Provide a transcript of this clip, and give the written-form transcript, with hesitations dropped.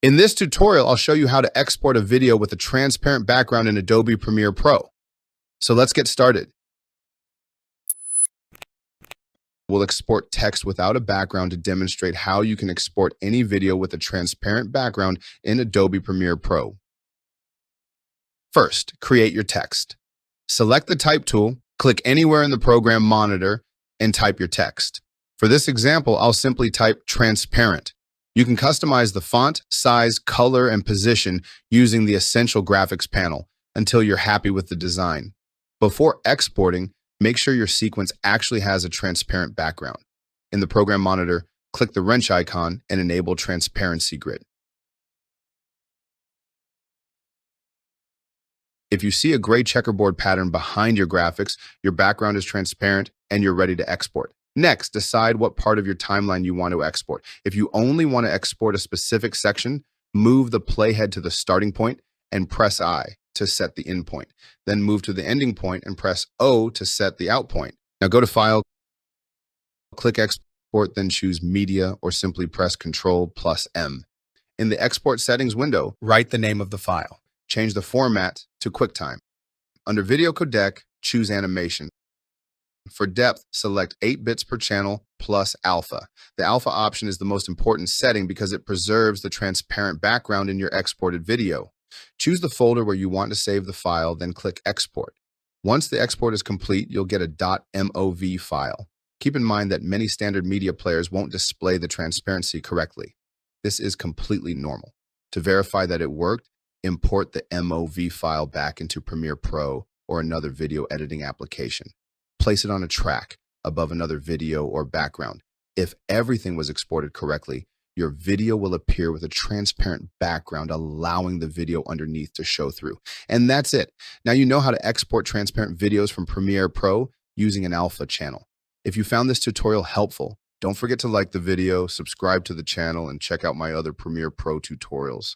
In this tutorial, I'll show you how to export a video with a transparent background in Adobe Premiere Pro. So let's get started. We'll export text without a background to demonstrate how you can export any video with a transparent background in Adobe Premiere Pro. First, create your text. Select the Type tool, click anywhere in the program monitor, and type your text. For this example, I'll simply type transparent. You can customize the font, size, color, and position using the Essential Graphics panel until you're happy with the design. Before exporting, make sure your sequence actually has a transparent background. In the program monitor, click the wrench icon and enable Transparency Grid. If you see a gray checkerboard pattern behind your graphics, your background is transparent and you're ready to export. Next, decide what part of your timeline you want to export. If you only want to export a specific section, move the playhead to the starting point and press I to set the end point. Then move to the ending point and press O to set the out point. Now go to File, click Export, then choose Media or simply press Ctrl+M. In the Export Settings window, write the name of the file. Change the format to QuickTime. Under Video Codec, choose Animation. For depth, select 8 bits per channel plus alpha. The alpha option is the most important setting because it preserves the transparent background in your exported video. Choose the folder where you want to save the file, then click Export. Once the export is complete, you'll get a .mov file. Keep in mind that many standard media players won't display the transparency correctly. This is completely normal. To verify that it worked, import the MOV file back into Premiere Pro or another video editing application. Place it on a track above another video or background. If everything was exported correctly, your video will appear with a transparent background, allowing the video underneath to show through. And that's it. Now you know how to export transparent videos from Premiere Pro using an alpha channel. If you found this tutorial helpful, don't forget to like the video, subscribe to the channel, and check out my other Premiere Pro tutorials.